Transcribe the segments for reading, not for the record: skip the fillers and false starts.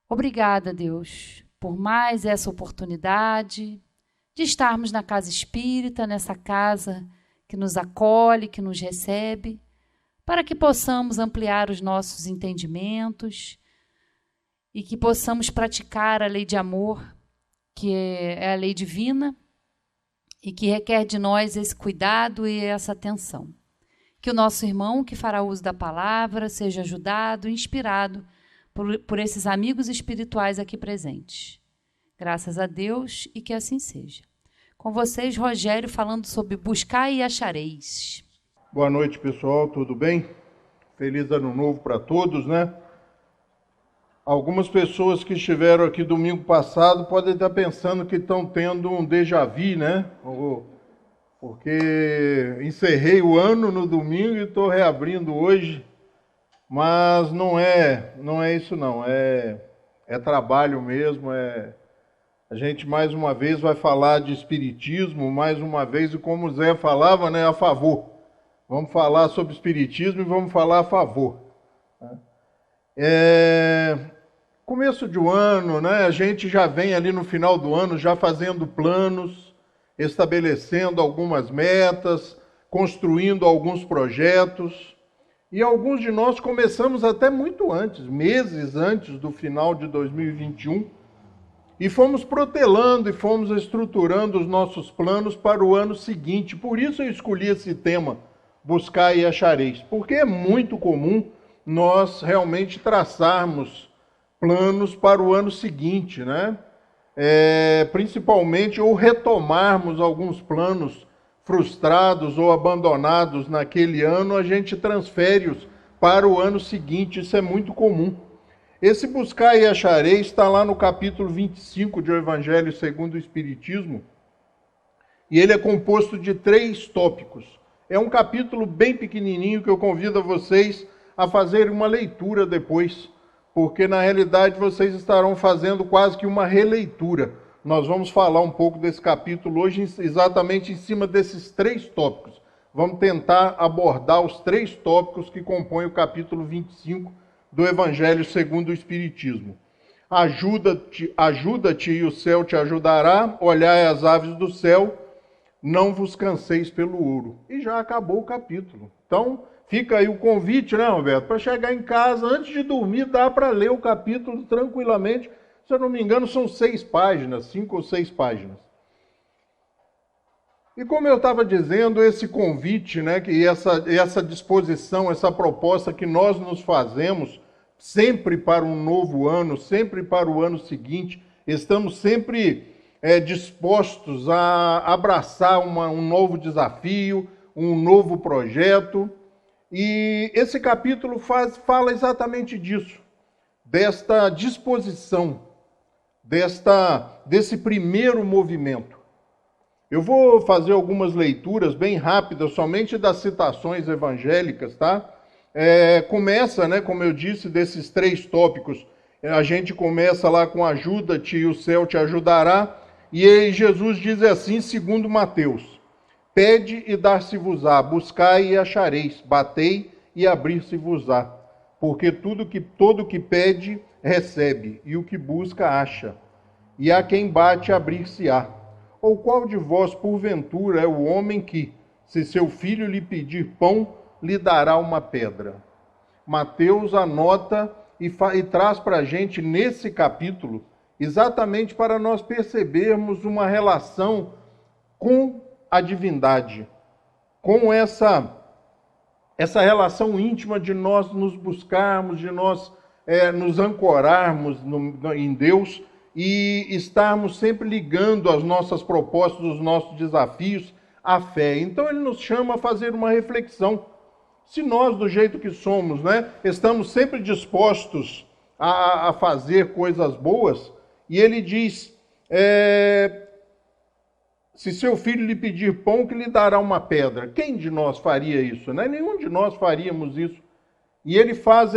Obrigada, Deus, por mais essa oportunidade de estarmos na casa espírita, nessa casa que nos acolhe, que nos recebe, para que possamos ampliar os nossos entendimentos e que possamos praticar a lei de amor, que é a lei divina e que requer de nós esse cuidado e essa atenção. Que o nosso irmão que fará uso da palavra seja ajudado, inspirado por esses amigos espirituais aqui presentes. Graças a Deus e que assim seja. Com vocês, Rogério, falando sobre buscar e achareis. Boa noite, pessoal, tudo bem? Feliz ano novo para todos, né? Algumas pessoas que estiveram aqui domingo passado podem estar pensando que estão tendo um déjà vu, né? Porque encerrei o ano no domingo e estou reabrindo hoje, mas não é isso não, é trabalho mesmo, a gente mais uma vez vai falar de espiritismo, mais uma vez, e como o Zé falava, né, a favor. Vamos falar sobre espiritismo e vamos falar a favor. Começo de um ano, né, a gente já vem ali no final do ano já fazendo planos, estabelecendo algumas metas, construindo alguns projetos, e alguns de nós começamos até muito antes, meses antes do final de 2021, e fomos protelando e fomos estruturando os nossos planos para o ano seguinte. Por isso eu escolhi esse tema, buscar e achareis, porque é muito comum nós realmente traçarmos planos para o ano seguinte, né? Principalmente, ou retomarmos alguns planos frustrados ou abandonados naquele ano, a gente transfere-os para o ano seguinte, isso é muito comum. Esse buscar e achareis está lá no capítulo 25 de O Evangelho segundo o Espiritismo, e ele é composto de 3 tópicos. É um capítulo bem pequenininho que eu convido a vocês a fazerem uma leitura depois, porque na realidade vocês estarão fazendo quase que uma releitura. Nós vamos falar um pouco desse capítulo hoje exatamente em cima desses 3 tópicos. Vamos tentar abordar os 3 tópicos que compõem o capítulo 25 do Evangelho segundo o Espiritismo. Ajuda-te e o céu te ajudará, olhai as aves do céu, não vos canseis pelo ouro. E já acabou o capítulo. Então, fica aí o convite, né, Roberto? Para chegar em casa, antes de dormir, dá para ler o capítulo tranquilamente. Se eu não me engano, são 6 páginas, 5 ou 6 páginas. E como eu estava dizendo, esse convite, né, que essa disposição, essa proposta que nós nos fazemos, sempre para um novo ano, sempre para o ano seguinte, estamos sempre dispostos a abraçar um novo desafio, um novo projeto. E esse capítulo fala exatamente disso, desta disposição, desse primeiro movimento. Eu vou fazer algumas leituras bem rápidas, somente das citações evangélicas, tá? Começa, né, como eu disse, desses 3 tópicos. A gente começa lá com ajuda-te e o céu te ajudará. E aí Jesus diz assim, segundo Mateus: pede e dar-se-vos-á, buscai e achareis, batei e abrir-se-vos-á. Porque todo que pede, recebe, e o que busca, acha. E a quem bate, abrir-se-á. Ou qual de vós, porventura, é o homem que, se seu filho lhe pedir pão, lhe dará uma pedra? Mateus anota e traz para a gente, nesse capítulo, exatamente para nós percebermos uma relação com a divindade, com essa relação íntima de nós nos buscarmos, de nós nos ancorarmos em Deus e estarmos sempre ligando as nossas propostas, os nossos desafios à fé. Então ele nos chama a fazer uma reflexão. Se nós, do jeito que somos, né, estamos sempre dispostos a fazer coisas boas, e ele diz, se seu filho lhe pedir pão, que lhe dará uma pedra. Quem de nós faria isso? Né? Nenhum de nós faríamos isso. E ele faz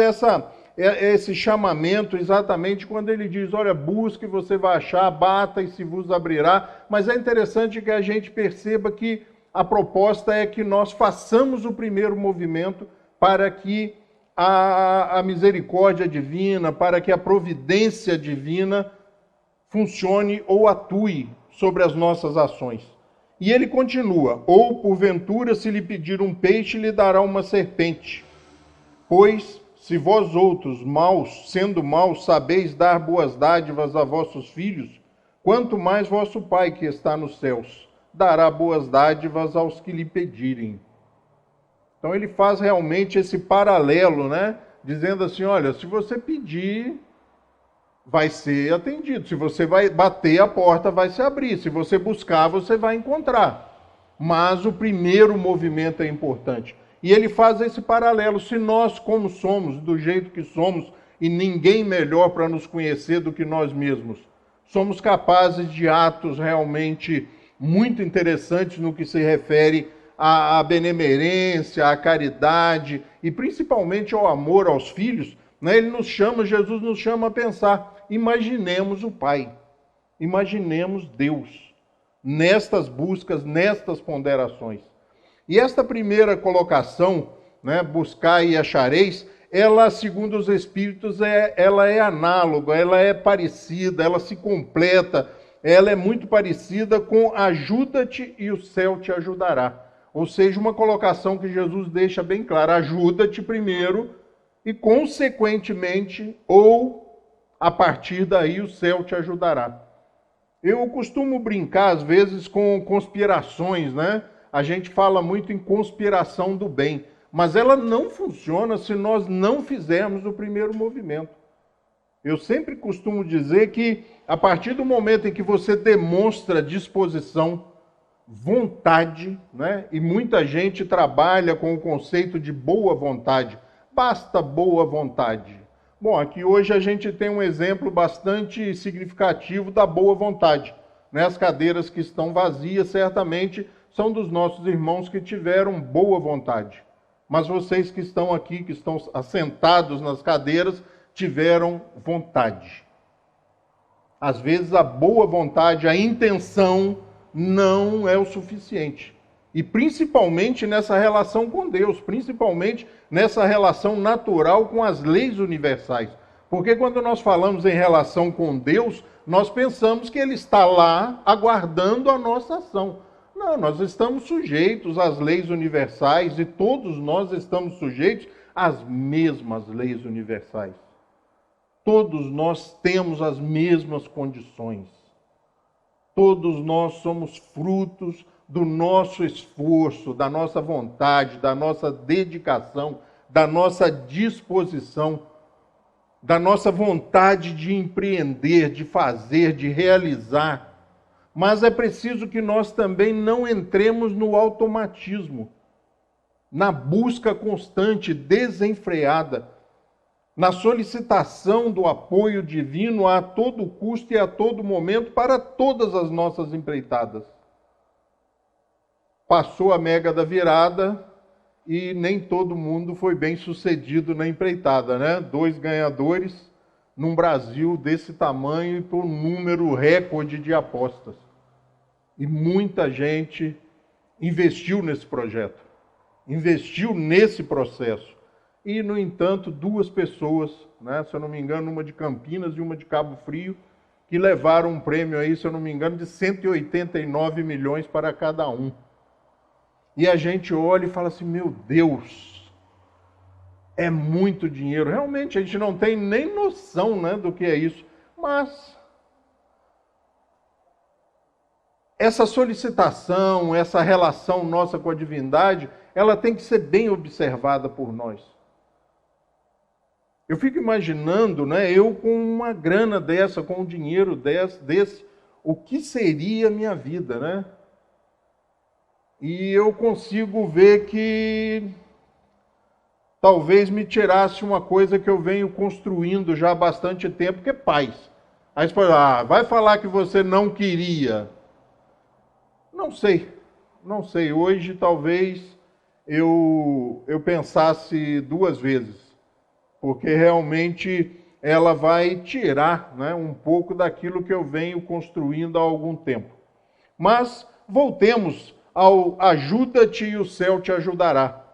esse chamamento exatamente quando ele diz, olha, busque, você vai achar, bata e se vos abrirá. Mas é interessante que a gente perceba que a proposta é que nós façamos o primeiro movimento para que a misericórdia divina, para que a providência divina funcione ou atue sobre as nossas ações. E ele continua: ou porventura, se lhe pedir um peixe, lhe dará uma serpente. Pois, se vós outros, maus, sendo maus, sabeis dar boas dádivas a vossos filhos, quanto mais vosso Pai que está nos céus dará boas dádivas aos que lhe pedirem. Então ele faz realmente esse paralelo, né? Dizendo assim, olha, se você pedir, vai ser atendido. Se você vai bater, a porta vai se abrir. Se você buscar, você vai encontrar. Mas o primeiro movimento é importante. E ele faz esse paralelo. Se nós, como somos, do jeito que somos, e ninguém melhor para nos conhecer do que nós mesmos, somos capazes de atos realmente muito interessantes no que se refere à benemerência, à caridade e principalmente ao amor aos filhos, né? Jesus nos chama a pensar. Imaginemos o Pai, imaginemos Deus nestas buscas, nestas ponderações. E esta primeira colocação, né, buscar e achareis, ela, segundo os Espíritos, ela é análoga, ela é parecida, ela se completa, ela é muito parecida com ajuda-te e o céu te ajudará. Ou seja, uma colocação que Jesus deixa bem clara: ajuda-te primeiro e, consequentemente, ou a partir daí o céu te ajudará. Eu costumo brincar, às vezes, com conspirações, né? A gente fala muito em conspiração do bem, mas ela não funciona se nós não fizermos o primeiro movimento. Eu sempre costumo dizer que, a partir do momento em que você demonstra disposição, vontade, né? E muita gente trabalha com o conceito de boa vontade. Basta boa vontade. Bom, aqui hoje a gente tem um exemplo bastante significativo da boa vontade, né? As cadeiras que estão vazias certamente são dos nossos irmãos que tiveram boa vontade. Mas vocês que estão aqui, que estão assentados nas cadeiras, tiveram vontade. Às vezes a boa vontade, a intenção, não é o suficiente. E principalmente nessa relação com Deus, principalmente nessa relação natural com as leis universais. Porque quando nós falamos em relação com Deus, nós pensamos que Ele está lá aguardando a nossa ação. Não, nós estamos sujeitos às leis universais e todos nós estamos sujeitos às mesmas leis universais. Todos nós temos as mesmas condições. Todos nós somos frutos do nosso esforço, da nossa vontade, da nossa dedicação, da nossa disposição, da nossa vontade de empreender, de fazer, de realizar. Mas é preciso que nós também não entremos no automatismo, na busca constante, desenfreada, na solicitação do apoio divino a todo custo e a todo momento para todas as nossas empreitadas. Passou a mega da virada e nem todo mundo foi bem sucedido na empreitada, né? 2 ganhadores num Brasil desse tamanho e por um número recorde de apostas. E muita gente investiu nesse projeto, investiu nesse processo. E, no entanto, 2 pessoas, né, se eu não me engano, uma de Campinas e uma de Cabo Frio, que levaram um prêmio aí, se eu não me engano, de 189 milhões para cada um. E a gente olha e fala assim, meu Deus, é muito dinheiro. Realmente, a gente não tem nem noção, né, do que é isso. Mas essa solicitação, essa relação nossa com a divindade, ela tem que ser bem observada por nós. Eu fico imaginando, né, eu com uma grana dessa, com um dinheiro desse, o que seria a minha vida, né? E eu consigo ver que talvez me tirasse uma coisa que eu venho construindo já há bastante tempo, que é paz. Aí você fala, vai falar que você não queria. Não sei. Hoje talvez eu pensasse 2 vezes, porque realmente ela vai tirar, né, um pouco daquilo que eu venho construindo há algum tempo. Mas voltemos ao ajuda-te e o céu te ajudará.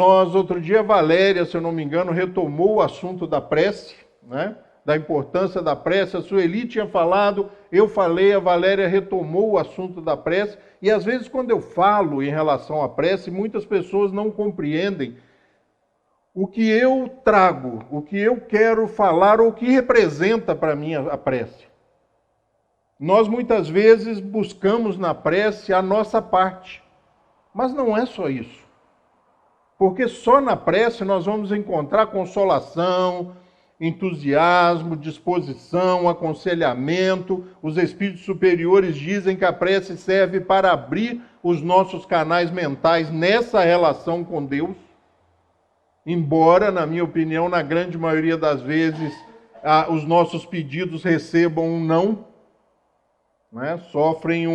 Outro dia, a Valéria, se eu não me engano, retomou o assunto da prece, né? Da importância da prece. A Sueli tinha falado, eu falei, a Valéria retomou o assunto da prece. E às vezes, quando eu falo em relação à prece, muitas pessoas não compreendem o que eu trago, o que eu quero falar, ou o que representa para mim a prece. Nós muitas vezes buscamos na prece a nossa parte, mas não é só isso. Porque só na prece nós vamos encontrar consolação, entusiasmo, disposição, aconselhamento. Os espíritos superiores dizem que a prece serve para abrir os nossos canais mentais nessa relação com Deus. Embora, na minha opinião, na grande maioria das vezes, os nossos pedidos recebam um não, né? Sofrem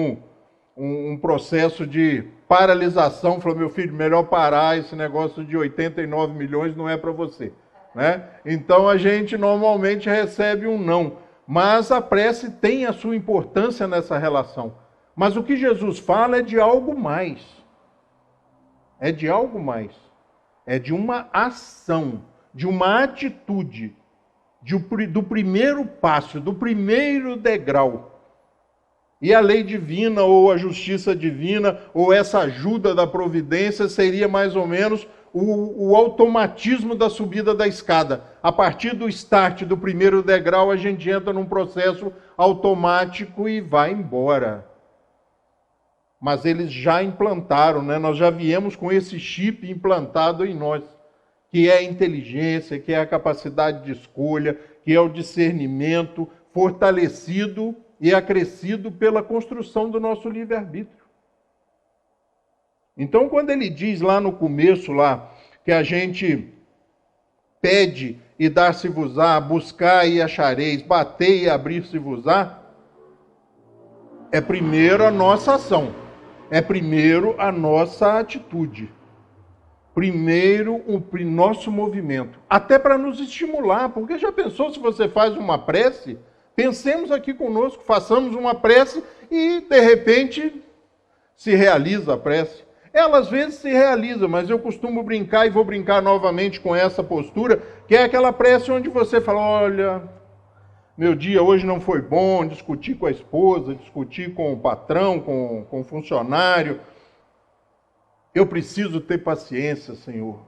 um processo de paralisação. Falou, meu filho, melhor parar, esse negócio de 89 milhões não é para você. Né? Então a gente normalmente recebe um não, mas a prece tem a sua importância nessa relação. Mas o que Jesus fala é de algo mais. É de algo mais. É de uma ação, de uma atitude, do primeiro passo, do primeiro degrau. E a lei divina, ou a justiça divina, ou essa ajuda da providência seria mais ou menos o automatismo da subida da escada. A partir do start do primeiro degrau, a gente entra num processo automático e vai embora. Mas eles já implantaram, né? Nós já viemos com esse chip implantado em nós, que é a inteligência, que é a capacidade de escolha, que é o discernimento, fortalecido e acrescido pela construção do nosso livre-arbítrio. Então, quando ele diz lá no começo, lá, que a gente pede e dar-se-vos-á, buscar e achareis, bater e abrir-se-vos-á, é primeiro a nossa ação, é primeiro a nossa atitude, primeiro o nosso movimento, até para nos estimular, porque já pensou se você faz uma prece? Pensemos aqui conosco, façamos uma prece e, de repente, se realiza a prece. Ela às vezes se realiza, mas eu costumo brincar e vou brincar novamente com essa postura, que é aquela prece onde você fala, olha, meu dia hoje não foi bom, discuti com a esposa, discuti com o patrão, com o funcionário. Eu preciso ter paciência, Senhor.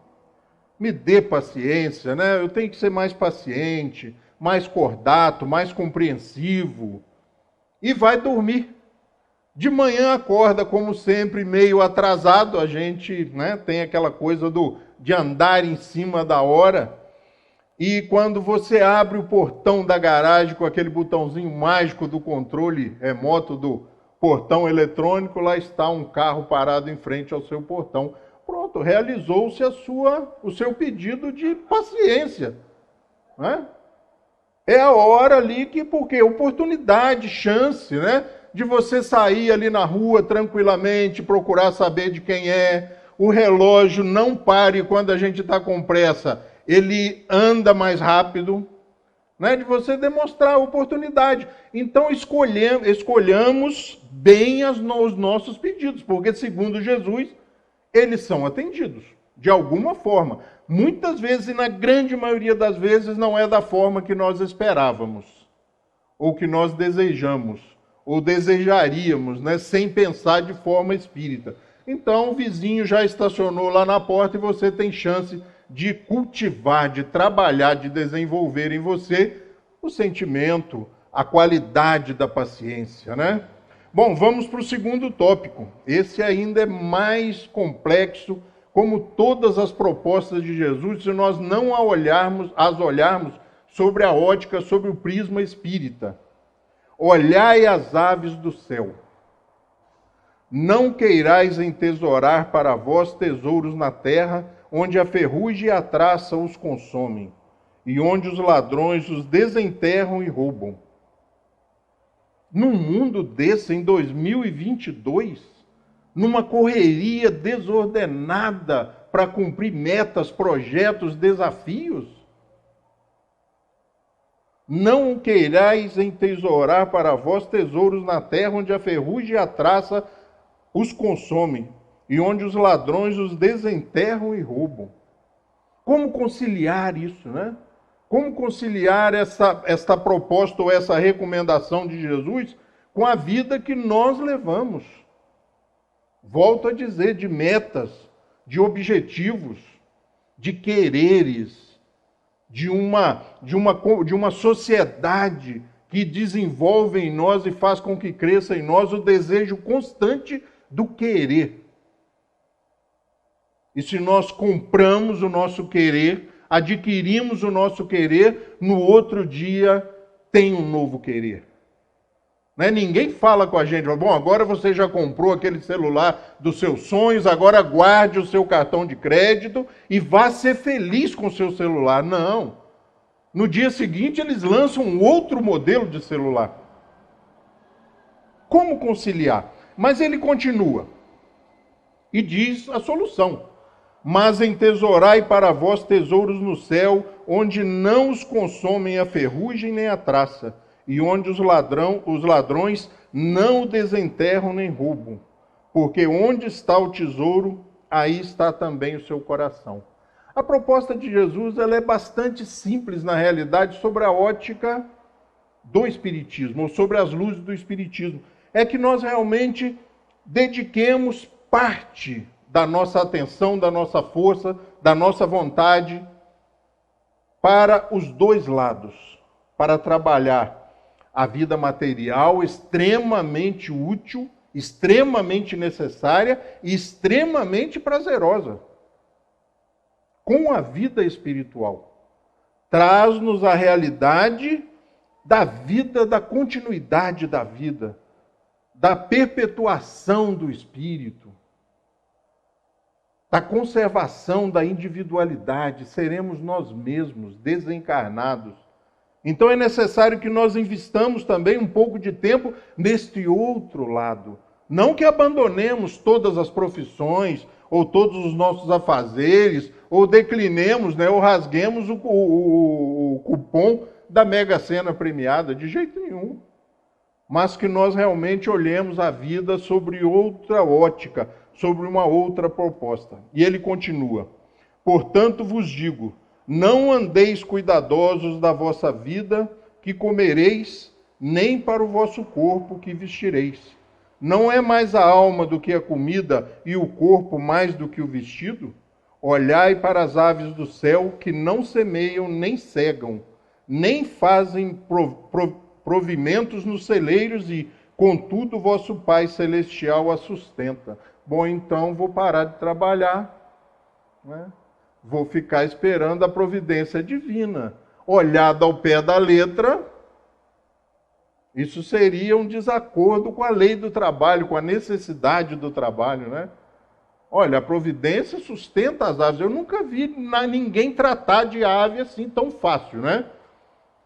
Me dê paciência, né? Eu tenho que ser mais paciente, mais cordato, mais compreensivo. E vai dormir. De manhã acorda, como sempre, meio atrasado. A gente, né, tem aquela coisa de andar em cima da hora. E quando você abre o portão da garagem com aquele botãozinho mágico do controle remoto do portão eletrônico, lá está um carro parado em frente ao seu portão. Pronto, realizou-se o seu pedido de paciência. Né? É a hora ali porque oportunidade, chance, né? De você sair ali na rua tranquilamente, procurar saber de quem é. O relógio não pare quando a gente está com pressa, ele anda mais rápido, né? De você demonstrar a oportunidade. Então escolhamos bem os nossos pedidos, porque segundo Jesus, eles são atendidos, de alguma forma. Muitas vezes, e na grande maioria das vezes, não é da forma que nós esperávamos, ou que nós desejamos, ou desejaríamos, né, sem pensar de forma espírita. Então, o vizinho já estacionou lá na porta e você tem chance de cultivar, de trabalhar, de desenvolver em você o sentimento, a qualidade da paciência, né? Bom, vamos para o segundo tópico. Esse ainda é mais complexo, como todas as propostas de Jesus, se nós não as olharmos sobre a ótica, sobre o prisma espírita. Olhai as aves do céu. Não queirais entesourar para vós tesouros na terra, onde a ferrugem e a traça os consomem, e onde os ladrões os desenterram e roubam. Num mundo desse, em 2022, numa correria desordenada para cumprir metas, projetos, desafios, não queirais entesourar para vós tesouros na terra, onde a ferrugem e a traça os consomem, e onde os ladrões os desenterram e roubam. Como conciliar isso, né? Como conciliar esta proposta ou essa recomendação de Jesus com a vida que nós levamos? Volto a dizer, de metas, de objetivos, de quereres, de uma sociedade que desenvolve em nós e faz com que cresça em nós o desejo constante do querer. E se nós compramos o nosso querer, adquirimos o nosso querer, no outro dia tem um novo querer. Né? Ninguém fala com a gente, bom, agora você já comprou aquele celular dos seus sonhos, agora guarde o seu cartão de crédito e vá ser feliz com o seu celular. Não. No dia seguinte eles lançam um outro modelo de celular. Como conciliar? Mas ele continua e diz a solução. Mas entesourai para vós tesouros no céu, onde não os consomem a ferrugem nem a traça, e onde os ladrões não o desenterram nem roubam. Porque onde está o tesouro, aí está também o seu coração. A proposta de Jesus ela é bastante simples, na realidade, sobre a ótica do Espiritismo, ou sobre as luzes do Espiritismo. É que nós realmente dediquemos parte da nossa atenção, da nossa força, da nossa vontade para os dois lados, para trabalhar a vida material extremamente útil, extremamente necessária e extremamente prazerosa, com a vida espiritual. Traz-nos a realidade da vida, da continuidade da vida, da perpetuação do espírito, da conservação da individualidade, seremos nós mesmos, desencarnados. Então é necessário que nós investamos também um pouco de tempo neste outro lado. Não que abandonemos todas as profissões, ou todos os nossos afazeres, ou declinemos, né, ou rasguemos o cupom da Mega Sena premiada, de jeito nenhum. Mas que nós realmente olhemos a vida sobre outra ótica, sobre uma outra proposta. E ele continua: portanto vos digo, não andeis cuidadosos da vossa vida, que comereis, nem para o vosso corpo, que vestireis. Não é mais a alma do que a comida, e o corpo mais do que o vestido? Olhai para as aves do céu, que não semeiam, nem cegam, nem fazem provimentos nos celeiros, e, contudo, vosso Pai Celestial a sustenta. Bom, então vou parar de trabalhar, né? Vou ficar esperando a providência divina. Olhada ao pé da letra, isso seria um desacordo com a lei do trabalho, com a necessidade do trabalho, né? Olha, a providência sustenta as aves. Eu nunca vi ninguém tratar de ave assim tão fácil, né?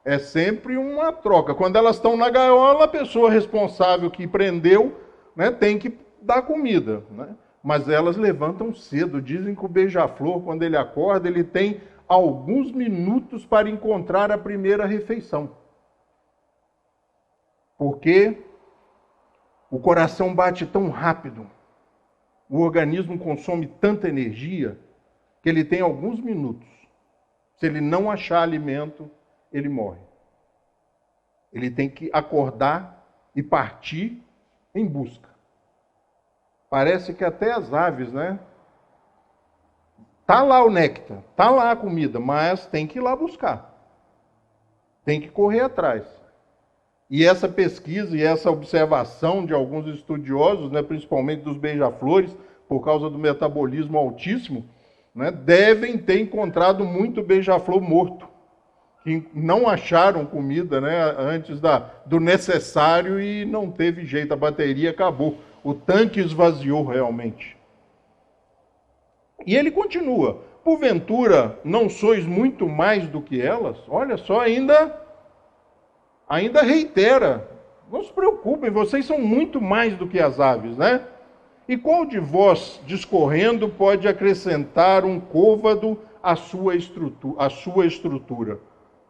É sempre uma troca. Quando elas estão na gaiola, a pessoa responsável que prendeu, né, tem que dar comida, né? Mas elas levantam cedo. Dizem que o beija-flor, quando ele acorda, ele tem alguns minutos para encontrar a primeira refeição. Porque o coração bate tão rápido, o organismo consome tanta energia, que ele tem alguns minutos. Se ele não achar alimento, ele morre. Ele tem que acordar e partir em busca. Parece que até as aves, né? Tá lá o néctar, tá lá a comida, mas tem que ir lá buscar. Tem que correr atrás. E essa pesquisa e essa observação de alguns estudiosos, né, principalmente dos beija-flores, por causa do metabolismo altíssimo, né, devem ter encontrado muito beija-flor morto, que não acharam comida, né, antes do necessário e não teve jeito, a bateria acabou. O tanque esvaziou realmente. E ele continua: porventura não sois muito mais do que elas? Olha só, ainda reitera: não se preocupem, vocês são muito mais do que as aves, né? E qual de vós, discorrendo, pode acrescentar um côvado à sua estrutura?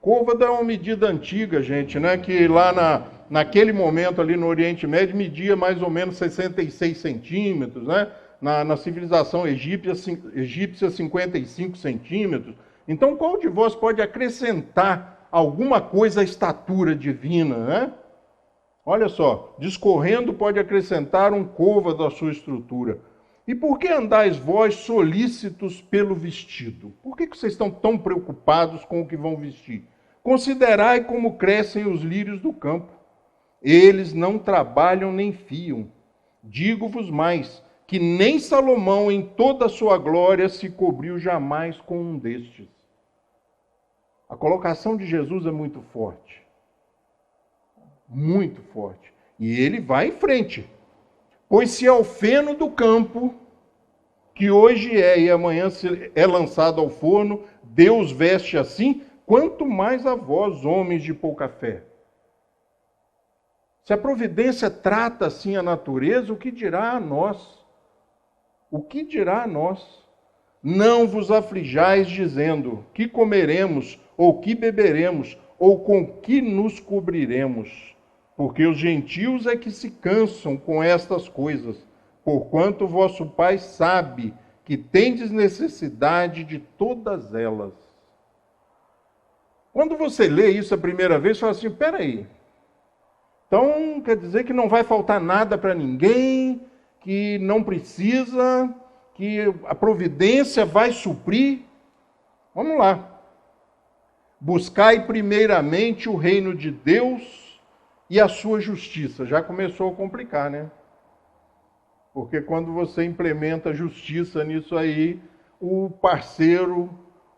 Côvado é uma medida antiga, gente, né? Que lá naquele momento ali no Oriente Médio media mais ou menos 66 centímetros, né? na civilização egípcia 55 centímetros. Então, qual de vós pode acrescentar alguma coisa à estatura divina, né? Olha só, discorrendo pode acrescentar um côvado à sua estrutura. E por que andais vós solícitos pelo vestido? Por que vocês estão tão preocupados com o que vão vestir? Considerai como crescem os lírios do campo. Eles não trabalham nem fiam. Digo-vos mais, que nem Salomão em toda a sua glória se cobriu jamais com um destes. A colocação de Jesus é muito forte. Muito forte. E ele vai em frente. Pois se é o feno do campo, que hoje é e amanhã é lançado ao forno, Deus veste assim, quanto mais a vós, homens de pouca fé. Se a providência trata assim a natureza, o que dirá a nós? O que dirá a nós? Não vos aflijais dizendo, que comeremos, ou que beberemos, ou com que nos cobriremos? Porque os gentios é que se cansam com estas coisas, porquanto vosso Pai sabe que tendes necessidade de todas elas. Quando você lê isso a primeira vez, você fala assim, peraí, então quer dizer que não vai faltar nada para ninguém, que não precisa, que a providência vai suprir? Vamos lá. Buscai primeiramente o reino de Deus e a sua justiça. Já começou a complicar, né? Porque quando você implementa justiça nisso aí, o parceiro,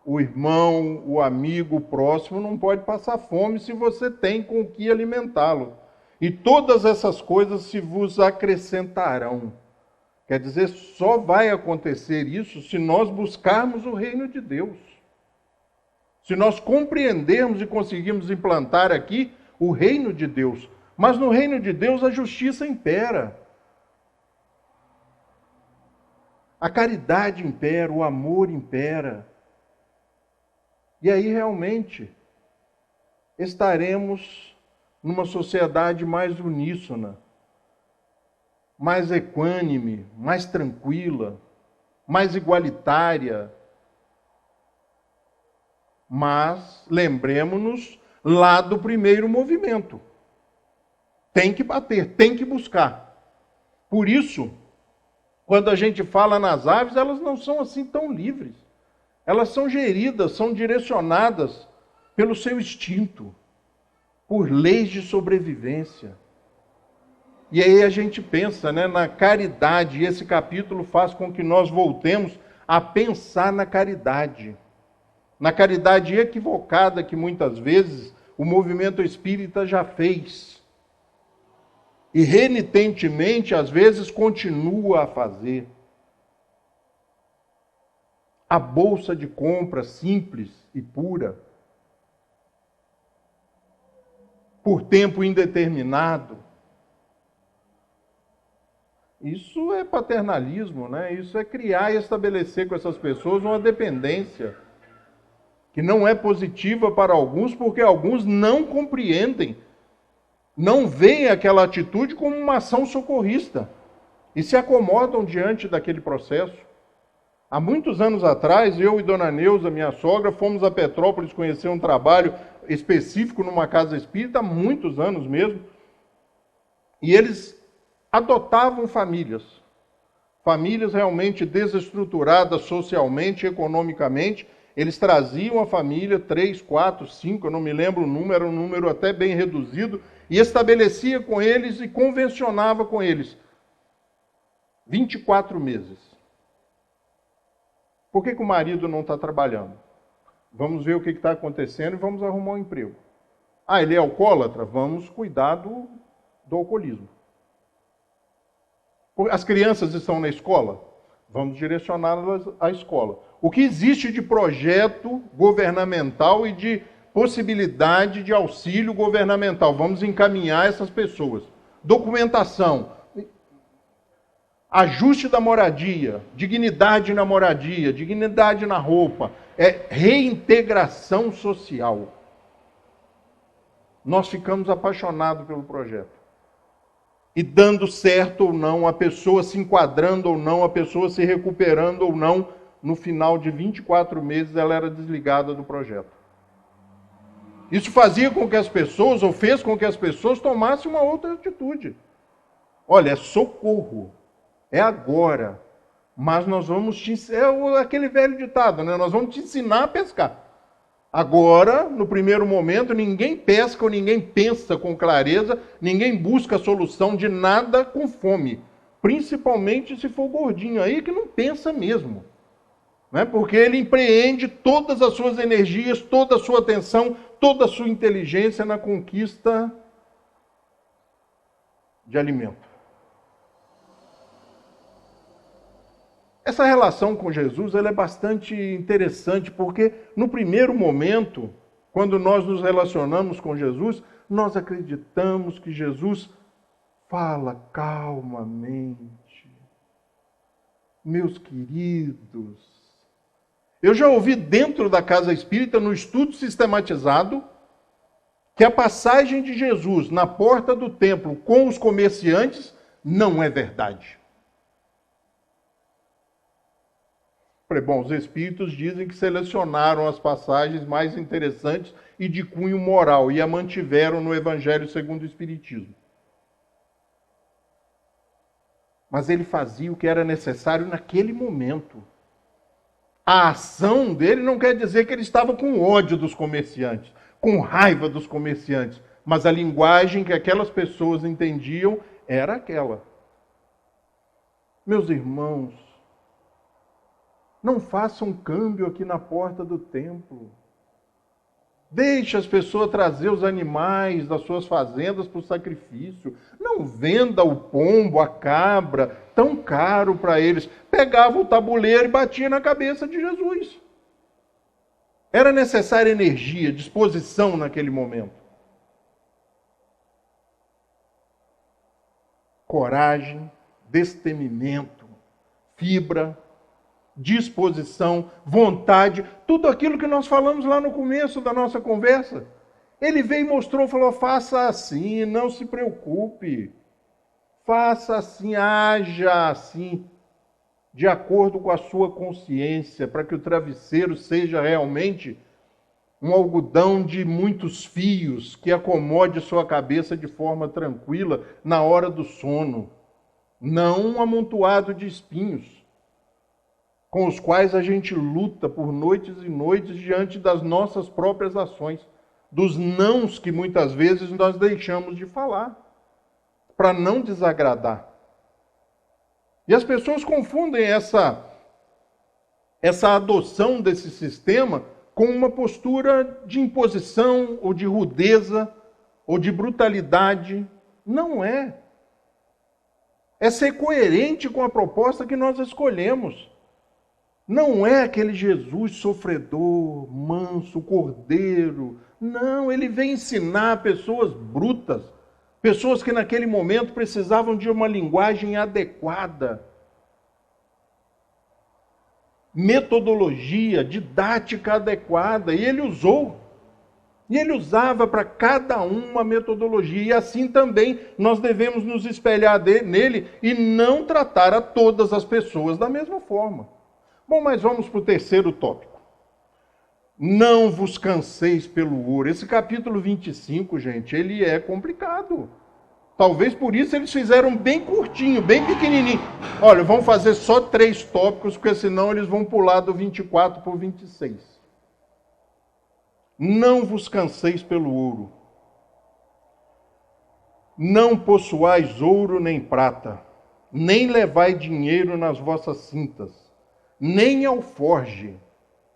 o irmão, o amigo, o próximo não pode passar fome se você tem com o que alimentá-lo. E todas essas coisas se vos acrescentarão. Quer dizer, só vai acontecer isso se nós buscarmos o reino de Deus. Se nós compreendermos e conseguirmos implantar aqui o reino de Deus. Mas no reino de Deus a justiça impera. A caridade impera, o amor impera. E aí realmente estaremos numa sociedade mais uníssona, mais equânime, mais tranquila, mais igualitária. Mas lembremos-nos lá do primeiro movimento. Tem que bater, tem que buscar. Por isso, quando a gente fala nas aves, elas não são assim tão livres. Elas são geridas, são direcionadas pelo seu instinto, por leis de sobrevivência. E aí a gente pensa, né, na caridade, e esse capítulo faz com que nós voltemos a pensar na caridade. Na caridade equivocada que muitas vezes o movimento espírita já fez. E renitentemente, às vezes, continua a fazer. A bolsa de compra simples e pura, por tempo indeterminado. Isso é paternalismo, né? Isso é criar e estabelecer com essas pessoas uma dependência que não é positiva para alguns, porque alguns não compreendem, não veem aquela atitude como uma ação socorrista e se acomodam diante daquele processo. Há muitos anos atrás, eu e Dona Neuza, minha sogra, fomos a Petrópolis conhecer um trabalho específico numa casa espírita, há muitos anos mesmo, e eles adotavam famílias realmente desestruturadas socialmente, economicamente. Eles traziam a família, 3, 4, 5, eu não me lembro o número, era um número até bem reduzido, e estabelecia com eles e convencionava com eles 24 meses. Por que o marido não está trabalhando? Vamos ver o que está acontecendo e vamos arrumar um emprego. Ah, ele é alcoólatra? Vamos cuidar do alcoolismo. As crianças estão na escola? Vamos direcioná-las à escola. O que existe de projeto governamental e de possibilidade de auxílio governamental? Vamos encaminhar essas pessoas. Documentação, ajuste da moradia, dignidade na moradia, dignidade na roupa, reintegração social. Nós ficamos apaixonados pelo projeto. e dando certo ou não, a pessoa se enquadrando ou não, a pessoa se recuperando ou não, no final de 24 meses ela era desligada do projeto. Isso fazia com que as pessoas, ou fez com que as pessoas tomassem uma outra atitude. Olha, é socorro, é agora, mas nós vamos te ensinar, é aquele velho ditado, né? Nós vamos te ensinar a pescar. Agora, no primeiro momento, ninguém pesca ou ninguém pensa com clareza, ninguém busca a solução de nada com fome. Principalmente se for gordinho aí, que não pensa mesmo. Né? Porque ele empreende todas as suas energias, toda a sua atenção, toda a sua inteligência na conquista de alimento. Essa relação com Jesus ela é bastante interessante, porque no primeiro momento, quando nós nos relacionamos com Jesus, nós acreditamos que Jesus fala calmamente. Meus queridos, eu já ouvi dentro da casa espírita, no estudo sistematizado, que a passagem de Jesus na porta do templo com os comerciantes não é verdade. Falei, bom, os espíritos dizem que selecionaram as passagens mais interessantes e de cunho moral e a mantiveram no Evangelho segundo o Espiritismo. Mas ele fazia o que era necessário naquele momento. A ação dele não quer dizer que ele estava com ódio dos comerciantes, com raiva dos comerciantes, mas a linguagem que aquelas pessoas entendiam era aquela. Meus irmãos, não façam câmbio aqui na porta do templo. Deixe as pessoas trazer os animais das suas fazendas para o sacrifício. Não venda o pombo, a cabra, tão caro para eles. Pegava o tabuleiro e batia na cabeça de Jesus. Era necessária energia, disposição naquele momento. Coragem, destemimento, fibra, disposição, vontade, tudo aquilo que nós falamos lá no começo da nossa conversa. Ele veio e mostrou, falou, faça assim, não se preocupe. Faça assim, haja assim, de acordo com a sua consciência, para que o travesseiro seja realmente um algodão de muitos fios, que acomode sua cabeça de forma tranquila na hora do sono, não um amontoado de espinhos, com os quais a gente luta por noites e noites diante das nossas próprias ações, dos nãos que muitas vezes nós deixamos de falar, para não desagradar. E as pessoas confundem essa adoção desse sistema com uma postura de imposição, ou de rudeza, ou de brutalidade. Não é. É ser coerente com a proposta que nós escolhemos. Não é aquele Jesus sofredor, manso, cordeiro. Não, ele vem ensinar pessoas brutas, pessoas que naquele momento precisavam de uma linguagem adequada, metodologia, didática adequada, e ele usou. E ele usava para cada um uma metodologia, e assim também nós devemos nos espelhar nele e não tratar a todas as pessoas da mesma forma. Bom, mas vamos para o terceiro tópico. Não vos canseis pelo ouro. Esse capítulo 25, gente, ele é complicado. Talvez por isso eles fizeram bem curtinho, bem pequenininho. Olha, vamos fazer só 3 tópicos, porque senão eles vão pular do 24 para o 26. Não vos canseis pelo ouro. Não possuais ouro nem prata, nem levai dinheiro nas vossas cintas, nem alforge.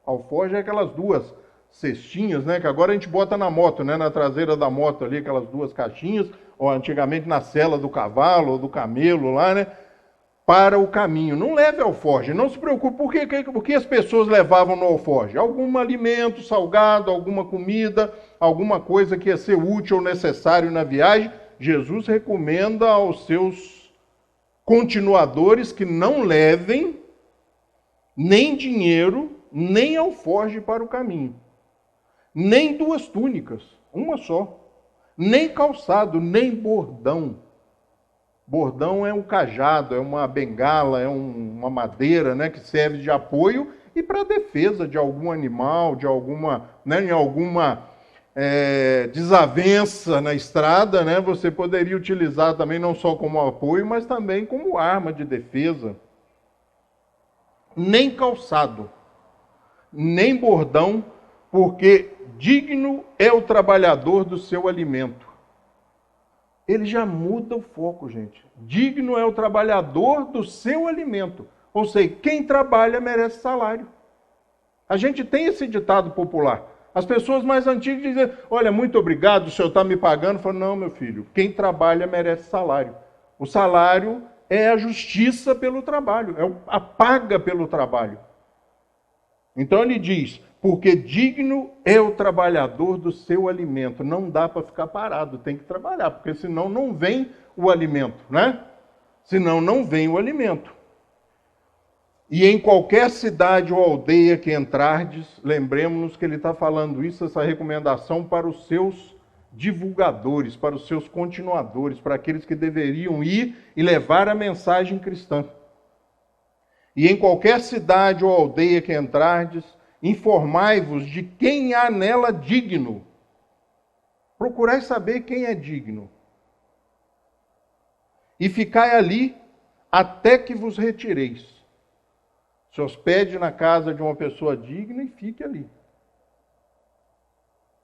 Alforge é aquelas 2 cestinhas, né, que agora a gente bota na moto, né, na traseira da moto ali, aquelas 2 caixinhas, ou antigamente na sela do cavalo ou do camelo lá, né, para o caminho. Não leve alforge, não se preocupe. Por que as pessoas levavam no alforge? Algum alimento salgado, alguma comida, alguma coisa que ia ser útil ou necessário na viagem. Jesus recomenda aos seus continuadores que não levem nem dinheiro, nem alforge para o caminho, nem 2 túnicas, uma só, nem calçado, nem bordão. Bordão é um cajado, é uma bengala, é uma madeira, né, que serve de apoio e para defesa de algum animal, de alguma, né, em alguma desavença na estrada, né, você poderia utilizar também não só como apoio, mas também como arma de defesa. Nem calçado, nem bordão, porque digno é o trabalhador do seu alimento. Ele já muda o foco, gente. Digno é o trabalhador do seu alimento. Ou seja, quem trabalha merece salário. A gente tem esse ditado popular. As pessoas mais antigas dizem, olha, muito obrigado, o senhor está me pagando. Eu falo, não, meu filho, quem trabalha merece salário. O salário é a justiça pelo trabalho, é a paga pelo trabalho. Então ele diz, porque digno é o trabalhador do seu alimento. Não dá para ficar parado, tem que trabalhar, porque senão não vem o alimento, né? Senão não vem o alimento. E em qualquer cidade ou aldeia que entrardes, lembremos-nos que ele está falando isso, essa recomendação para os seus divulgadores, para os seus continuadores, para aqueles que deveriam ir e levar a mensagem cristã. E em qualquer cidade ou aldeia que entrardes, informai-vos de quem há nela digno. Procurai saber quem é digno. E ficai ali até que vos retireis. Se hospede na casa de uma pessoa digna e fique ali.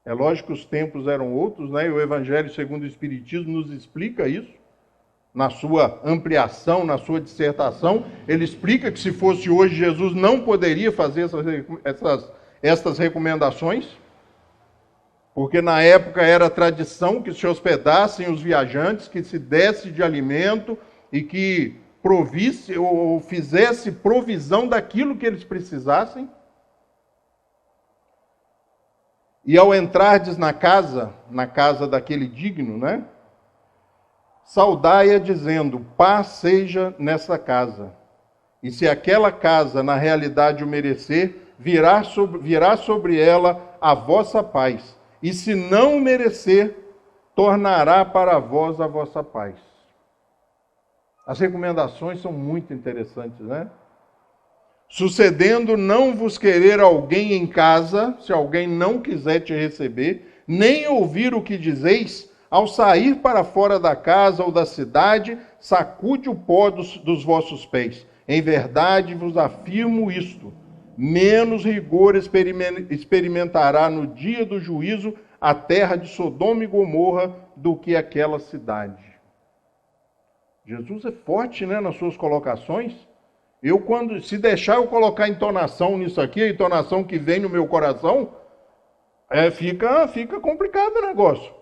É lógico que os tempos eram outros, né? E o Evangelho segundo o Espiritismo nos explica isso. Na sua ampliação, na sua dissertação, ele explica que se fosse hoje, Jesus não poderia fazer essas recomendações, porque na época era tradição que se hospedassem os viajantes, que se desse de alimento e que provisse ou fizesse provisão daquilo que eles precisassem. E ao entrardes na casa daquele digno, né? Saudai-a dizendo, paz seja nessa casa. E se aquela casa na realidade o merecer, virá sobre ela a vossa paz. E se não o merecer, tornará para vós a vossa paz. As recomendações são muito interessantes, né? Sucedendo não vos querer alguém em casa, se alguém não quiser te receber, nem ouvir o que dizeis, ao sair para fora da casa ou da cidade, sacude o pó dos vossos pés. Em verdade vos afirmo isto, menos rigor experimentará no dia do juízo a terra de Sodoma e Gomorra do que aquela cidade. Jesus é forte, né, nas suas colocações. Se deixar eu colocar entonação nisso aqui, a entonação que vem no meu coração, fica complicado o negócio.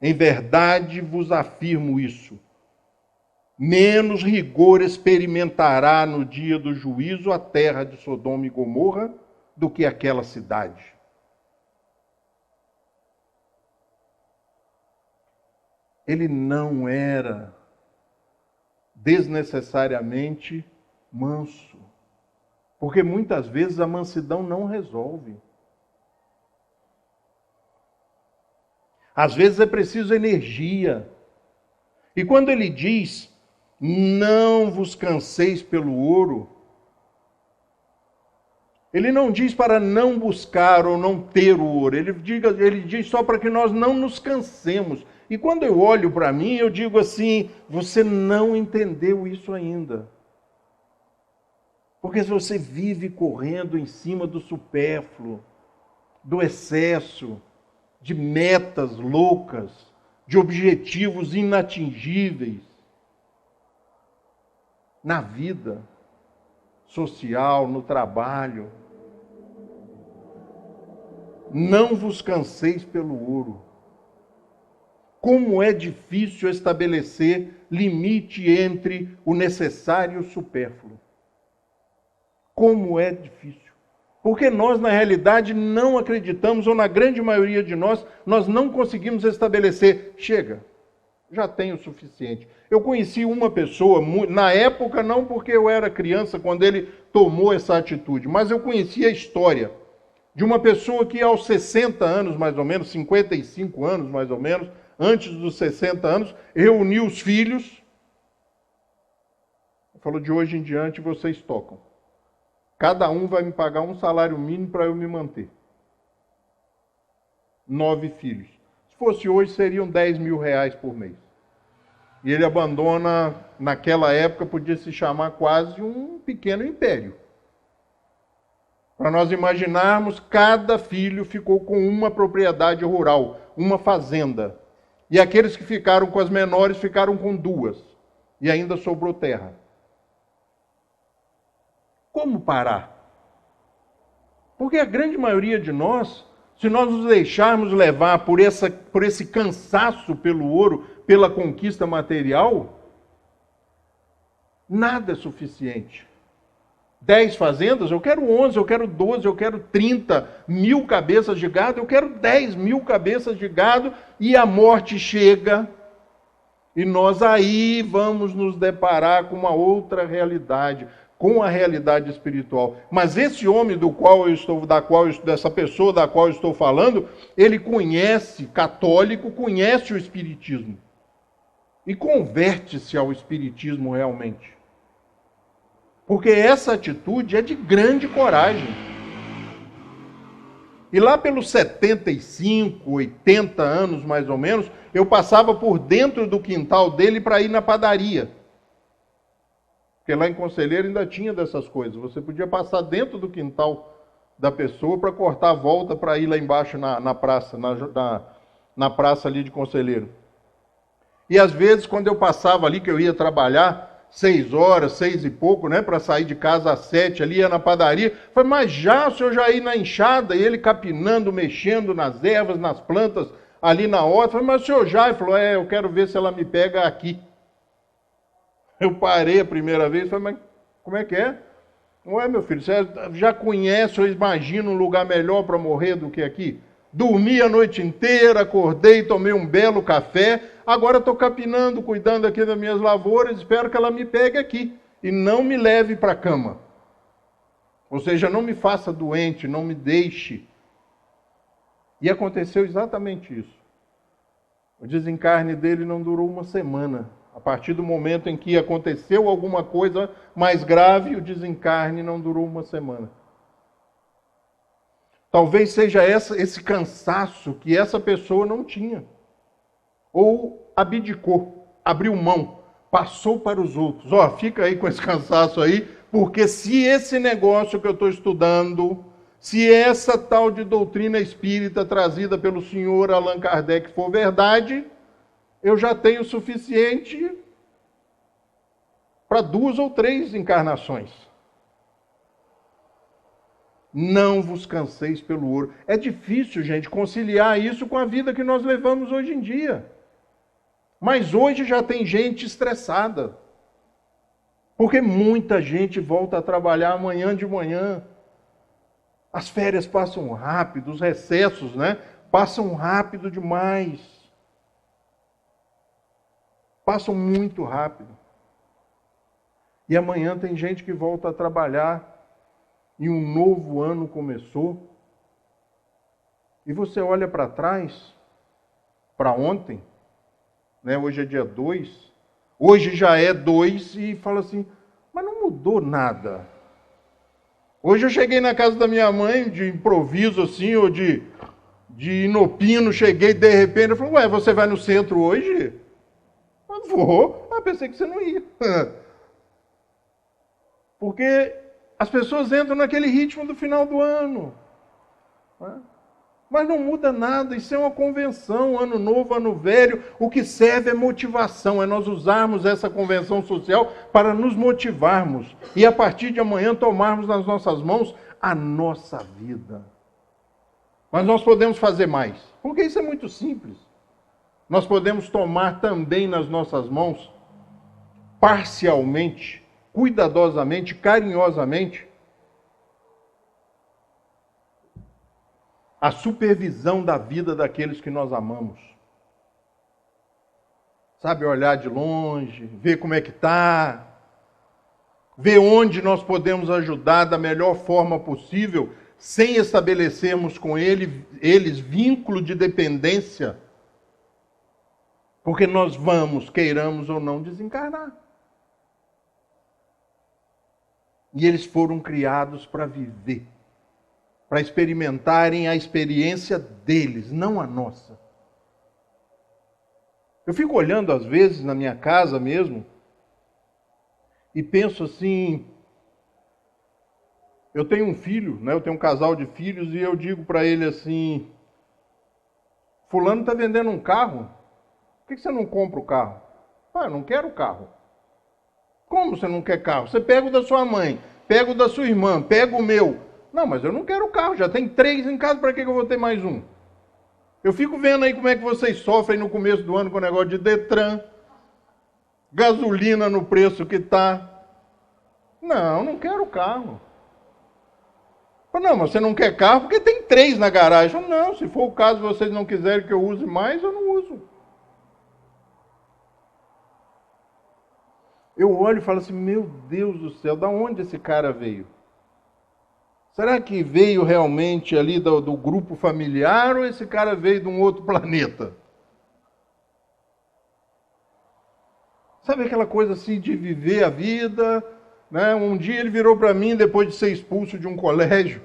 Em verdade vos afirmo isso. Menos rigor experimentará no dia do juízo a terra de Sodoma e Gomorra do que aquela cidade. Ele não era desnecessariamente manso, porque muitas vezes a mansidão não resolve. Às vezes é preciso energia. E quando ele diz, não vos canseis pelo ouro, ele não diz para não buscar ou não ter o ouro, ele diz só para que nós não nos cansemos. E quando eu olho para mim, eu digo assim, você não entendeu isso ainda. Porque se você vive correndo em cima do supérfluo, do excesso, de metas loucas, de objetivos inatingíveis, na vida social, no trabalho, não vos canseis pelo ouro. Como é difícil estabelecer limite entre o necessário e o supérfluo. Como é difícil. Porque nós, na realidade, não acreditamos, ou na grande maioria de nós não conseguimos estabelecer, chega, já tenho o suficiente. Eu conheci uma pessoa, na época não porque eu era criança, quando ele tomou essa atitude, mas eu conheci a história de uma pessoa que aos 60 anos, mais ou menos, 55 anos, mais ou menos, antes dos 60 anos, reuniu os filhos Falou, de hoje em diante vocês tocam. Cada um vai me pagar um salário mínimo para eu me manter. 9 filhos. Se fosse hoje, seriam 10 mil reais por mês. E ele abandona, naquela época, podia se chamar quase um pequeno império. Para nós imaginarmos, cada filho ficou com uma propriedade rural, uma fazenda. E aqueles que ficaram com as menores ficaram com 2. E ainda sobrou terra. Como parar? Porque a grande maioria de nós, se nós nos deixarmos levar por esse cansaço pelo ouro, pela conquista material, nada é suficiente. 10 fazendas, eu quero 11, eu quero 12, eu quero 30 mil cabeças de gado, eu quero 10 mil cabeças de gado, e a morte chega, e nós aí vamos nos deparar com uma outra realidade, com a realidade espiritual. Mas esse homem dessa pessoa da qual eu estou falando, ele conhece, católico, conhece o espiritismo. E converte-se ao espiritismo realmente. Porque essa atitude é de grande coragem. E lá pelos 75, 80 anos mais ou menos, eu passava por dentro do quintal dele para ir na padaria. Porque lá em Conselheiro ainda tinha dessas coisas. Você podia passar dentro do quintal da pessoa para cortar a volta para ir lá embaixo na praça, na praça ali de Conselheiro. E às vezes, quando eu passava ali, que eu ia trabalhar 6 horas, 6 e pouco, né, para sair de casa às 7, ali ia na padaria, eu falei, mas já o senhor já ia na enxada, e ele capinando, mexendo nas ervas, nas plantas, ali na horta. Eu falei, mas o senhor já? Ele falou, eu quero ver se ela me pega aqui. Eu parei a primeira vez e falei, mas como é que é? Ué, meu filho, você já conhece ou imagina um lugar melhor para morrer do que aqui? Dormi a noite inteira, acordei, tomei um belo café, agora estou capinando, cuidando aqui das minhas lavouras, espero que ela me pegue aqui e não me leve para a cama. Ou seja, não me faça doente, não me deixe. E aconteceu exatamente isso. O desencarne dele não durou uma semana. A partir do momento em que aconteceu alguma coisa mais grave, o desencarne não durou uma semana. Talvez seja esse cansaço que essa pessoa não tinha. Ou abdicou, abriu mão, passou para os outros. Fica aí com esse cansaço aí, porque se esse negócio que eu estou estudando, se essa tal de doutrina espírita trazida pelo senhor Allan Kardec for verdade, eu já tenho o suficiente para 2 ou 3 encarnações. Não vos canseis pelo ouro. É difícil, gente, conciliar isso com a vida que nós levamos hoje em dia. Mas hoje já tem gente estressada. Porque muita gente volta a trabalhar amanhã de manhã. As férias passam rápido, os recessos, né, passam rápido demais. Passam muito rápido. E amanhã tem gente que volta a trabalhar e um novo ano começou. E você olha para trás, para ontem, né? Hoje é dia 2, hoje já é 2 e fala assim, mas não mudou nada. Hoje eu cheguei na casa da minha mãe, de improviso assim, ou de inopino, cheguei de repente, eu falei, você vai no centro hoje? Eu vou. Pensei que você não ia. Porque as pessoas entram naquele ritmo do final do ano. Mas não muda nada, isso é uma convenção, ano novo, ano velho. O que serve é motivação, é nós usarmos essa convenção social para nos motivarmos. E a partir de amanhã tomarmos nas nossas mãos a nossa vida. Mas nós podemos fazer mais, porque isso é muito simples. Nós podemos tomar também nas nossas mãos, parcialmente, cuidadosamente, carinhosamente, a supervisão da vida daqueles que nós amamos. Sabe, olhar de longe, ver como é que está, ver onde nós podemos ajudar da melhor forma possível, sem estabelecermos com eles vínculo de dependência, porque nós vamos, queiramos ou não, desencarnar. E eles foram criados para viver, para experimentarem a experiência deles, não a nossa. Eu fico olhando às vezes na minha casa mesmo e penso assim, eu tenho um filho, né? Eu tenho um casal de filhos e eu digo para ele assim, fulano está vendendo um carro, por que você não compra o carro? Ah, eu não quero o carro. Como você não quer carro? Você pega o da sua mãe, pega o da sua irmã, pega o meu. Não, mas eu não quero o carro, já tem 3 em casa, para que eu vou ter mais um? Eu fico vendo aí como é que vocês sofrem no começo do ano com o negócio de Detran, gasolina no preço que está. Não, não quero carro. Não, mas você não quer carro porque tem 3 na garagem. Não, se for o caso, vocês não quiserem que eu use mais, eu não uso. Eu olho e falo assim, meu Deus do céu, da onde esse cara veio? Será que veio realmente ali do grupo familiar ou esse cara veio de um outro planeta? Sabe aquela coisa assim de viver a vida, né? Um dia ele virou para mim, depois de ser expulso de um colégio,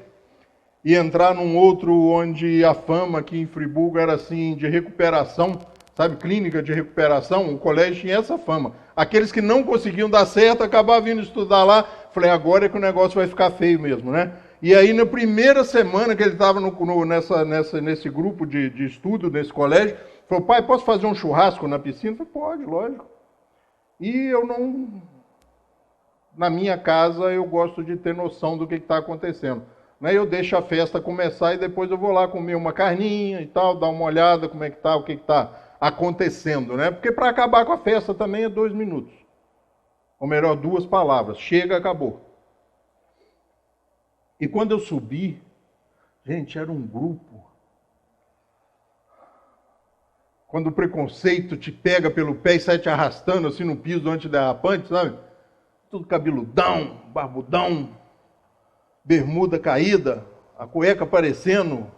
e entrar num outro onde a fama aqui em Friburgo era assim, de recuperação, sabe, clínica de recuperação, o colégio tinha essa fama. Aqueles que não conseguiam dar certo, acabavam vindo estudar lá. Falei, agora é que o negócio vai ficar feio mesmo, né? E aí, na primeira semana que ele estava nesse grupo de estudo, nesse colégio, falou, pai, posso fazer um churrasco na piscina? Eu falei, pode, lógico. E eu não... Na minha casa, eu gosto de ter noção do que está acontecendo. Né? Eu deixo a festa começar e depois eu vou lá comer uma carninha e tal, dar uma olhada como é que está, o que está acontecendo, né? Porque para acabar com a festa também é 2 minutos. Ou melhor, 2 palavras. Chega, acabou. E quando eu subi, gente, era um grupo. Quando o preconceito te pega pelo pé e sai te arrastando assim no piso antiderrapante, sabe? Tudo cabeludão, barbudão, bermuda caída, a cueca aparecendo.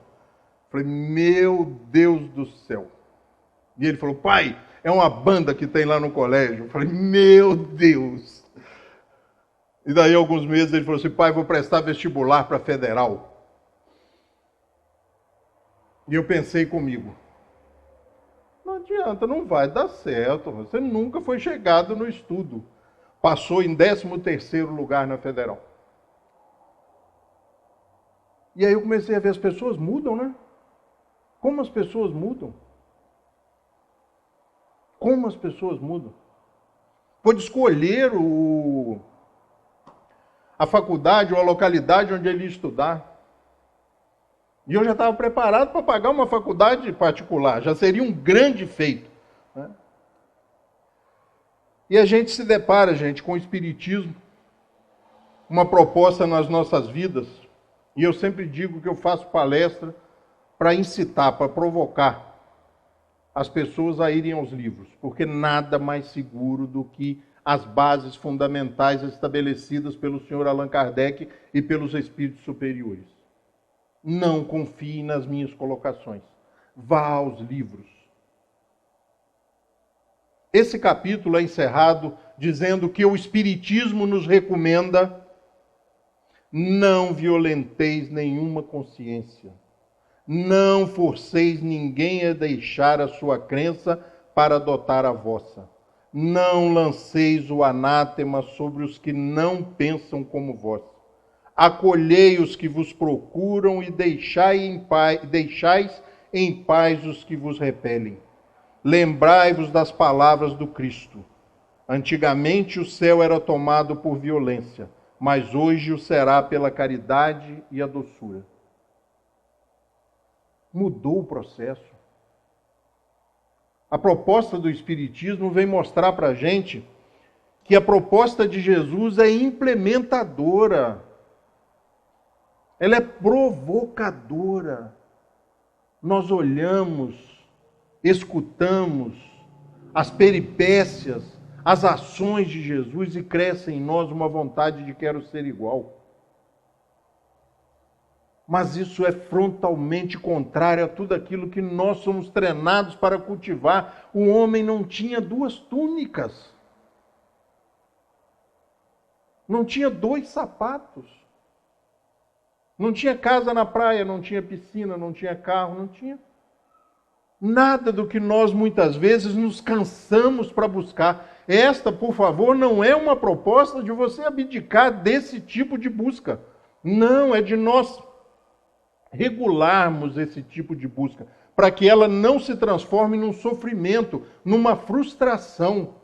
Falei, meu Deus do céu. E ele falou, pai, é uma banda que tem lá no colégio. Eu falei, meu Deus. E daí, alguns meses, ele falou assim, pai, vou prestar vestibular para federal. E eu pensei comigo, não adianta, não vai dar certo. Você nunca foi chegado no estudo. Passou em 13º lugar na federal. E aí eu comecei a ver as pessoas mudam, né? Como as pessoas mudam. Como as pessoas mudam. Pode escolher a faculdade ou a localidade onde ele ia estudar. E eu já estava preparado para pagar uma faculdade particular. Já seria um grande feito. Né? E a gente se depara, gente, com o Espiritismo. Uma proposta nas nossas vidas. E eu sempre digo que eu faço palestra para incitar, para provocar as pessoas a irem aos livros, porque nada mais seguro do que as bases fundamentais estabelecidas pelo Sr. Allan Kardec e pelos espíritos superiores. Não confie nas minhas colocações. Vá aos livros. Esse capítulo é encerrado dizendo que o Espiritismo nos recomenda: não violenteis nenhuma consciência. Não forceis ninguém a deixar a sua crença para adotar a vossa. Não lanceis o anátema sobre os que não pensam como vós. Acolhei os que vos procuram e deixais em paz os que vos repelem. Lembrai-vos das palavras do Cristo. Antigamente o céu era tomado por violência, mas hoje o será pela caridade e a doçura. Mudou o processo. A proposta do Espiritismo vem mostrar para a gente que a proposta de Jesus é implementadora. Ela é provocadora. Nós olhamos, escutamos as peripécias, as ações de Jesus e cresce em nós uma vontade de quero ser igual. Mas isso é frontalmente contrário a tudo aquilo que nós somos treinados para cultivar. O homem não tinha 2 túnicas. Não tinha 2 sapatos. Não tinha casa na praia, não tinha piscina, não tinha carro, não tinha nada do que nós muitas vezes nos cansamos para buscar. Esta, por favor, não é uma proposta de você abdicar desse tipo de busca. Não, é de nós regularmos esse tipo de busca, para que ela não se transforme num sofrimento, numa frustração.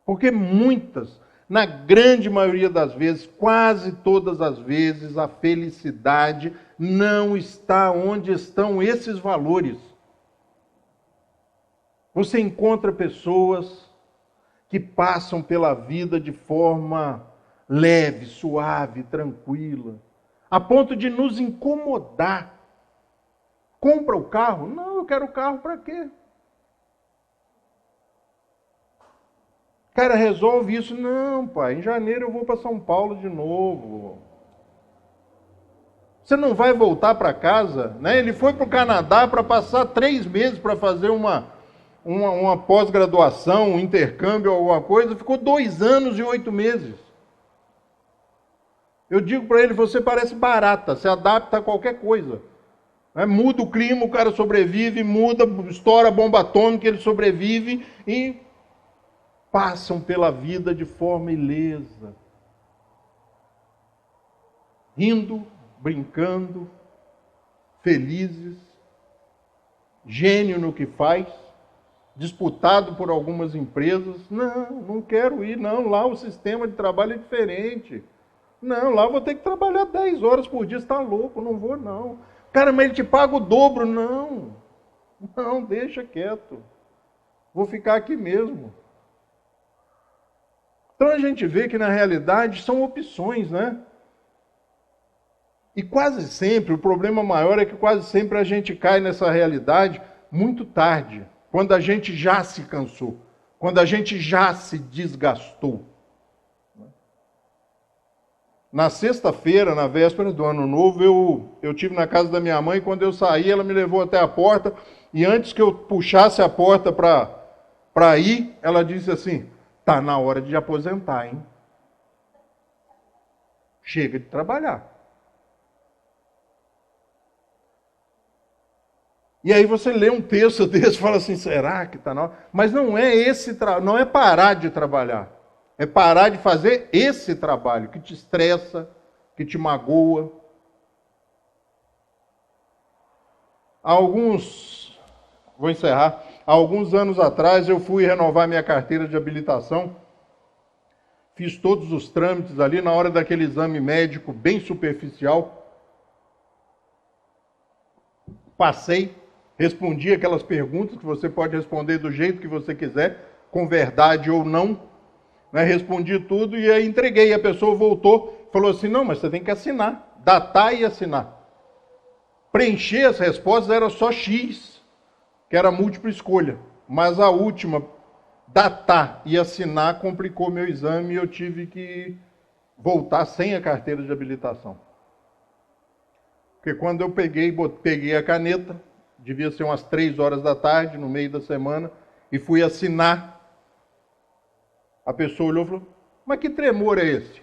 Porque muitas, na grande maioria das vezes, quase todas as vezes, a felicidade não está onde estão esses valores. Você encontra pessoas que passam pela vida de forma leve, suave, tranquila, a ponto de nos incomodar. Compra o carro? Não, eu quero o carro para quê? Cara, resolve isso. Não, pai, em janeiro eu vou para São Paulo de novo. Você não vai voltar para casa, né? Ele foi para o Canadá para passar 3 meses para fazer uma pós-graduação, um intercâmbio, alguma coisa. Ficou 2 anos e 8 meses. Eu digo para ele, você parece barata, se adapta a qualquer coisa. Muda o clima, o cara sobrevive, muda, estoura a bomba atômica, ele sobrevive e passam pela vida de forma ilesa. Rindo, brincando, felizes, gênio no que faz, disputado por algumas empresas. Não quero ir, não, lá o sistema de trabalho é diferente. Não, lá eu vou ter que trabalhar 10 horas por dia, você está louco, não vou não. Cara, mas ele te paga o dobro. Não, deixa quieto. Vou ficar aqui mesmo. Então a gente vê que na realidade são opções, né? E quase sempre, o problema maior é que quase sempre a gente cai nessa realidade muito tarde, quando a gente já se cansou, quando a gente já se desgastou. Na sexta-feira, na véspera do Ano Novo, eu tive na casa da minha mãe. Quando eu saí, ela me levou até a porta. E antes que eu puxasse a porta para ir, ela disse assim, tá na hora de aposentar, hein? Chega de trabalhar. E aí você lê um texto desse e fala assim, será que tá na hora? Mas não é não é parar de trabalhar. É parar de fazer esse trabalho que te estressa, que te magoa. Vou encerrar. Há alguns anos atrás eu fui renovar minha carteira de habilitação. Fiz todos os trâmites ali na hora daquele exame médico bem superficial. Passei, respondi aquelas perguntas que você pode responder do jeito que você quiser, com verdade ou não. Respondi tudo e aí entreguei. A pessoa voltou, falou assim, não, mas você tem que assinar, datar e assinar. Preencher as respostas era só X, que era múltipla escolha. Mas a última, datar e assinar, complicou meu exame e eu tive que voltar sem a carteira de habilitação. Porque quando eu peguei a caneta, devia ser umas 3 horas da tarde, no meio da semana, e fui assinar. A pessoa olhou e falou, mas que tremor é esse?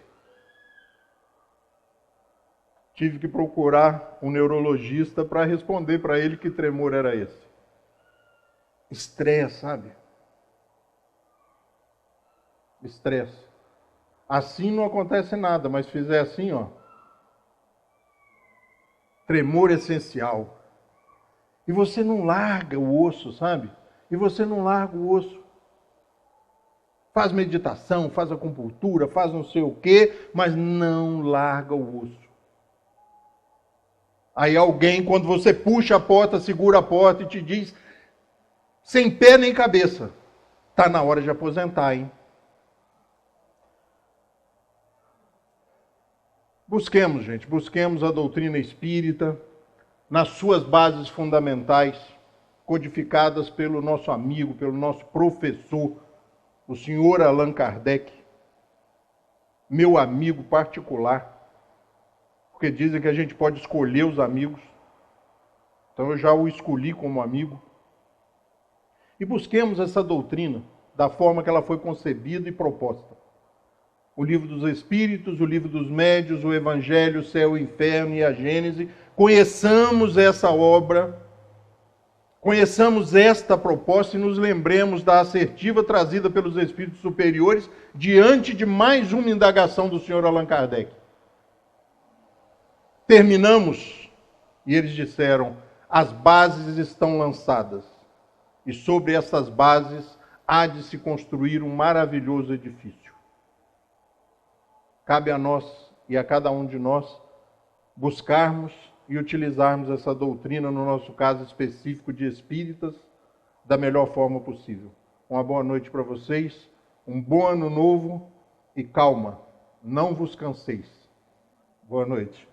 Tive que procurar um neurologista para responder para ele que tremor era esse. Estresse, sabe? Estresse. Assim não acontece nada, mas se fizer assim, ó. Tremor essencial. E você não larga o osso, sabe? E você não larga o osso. Faz meditação, faz acupuntura, faz não sei o quê, mas não larga o osso. Aí alguém, quando você puxa a porta, segura a porta e te diz, sem pé nem cabeça, está na hora de aposentar, hein? Busquemos, gente, busquemos a doutrina espírita nas suas bases fundamentais, codificadas pelo nosso amigo, pelo nosso professor, o senhor Allan Kardec, meu amigo particular, porque dizem que a gente pode escolher os amigos, então eu já o escolhi como amigo. E busquemos essa doutrina da forma que ela foi concebida e proposta. O Livro dos Espíritos, o Livro dos Médiuns, o Evangelho, o Céu, o Inferno e a Gênese. Conheçamos essa obra, conheçamos esta proposta e nos lembremos da assertiva trazida pelos Espíritos superiores diante de mais uma indagação do Sr. Allan Kardec. Terminamos, e eles disseram, as bases estão lançadas, e sobre essas bases há de se construir um maravilhoso edifício. Cabe a nós e a cada um de nós buscarmos e utilizarmos essa doutrina, no nosso caso específico de espíritas, da melhor forma possível. Uma boa noite para vocês, um bom ano novo e calma, não vos canseis. Boa noite.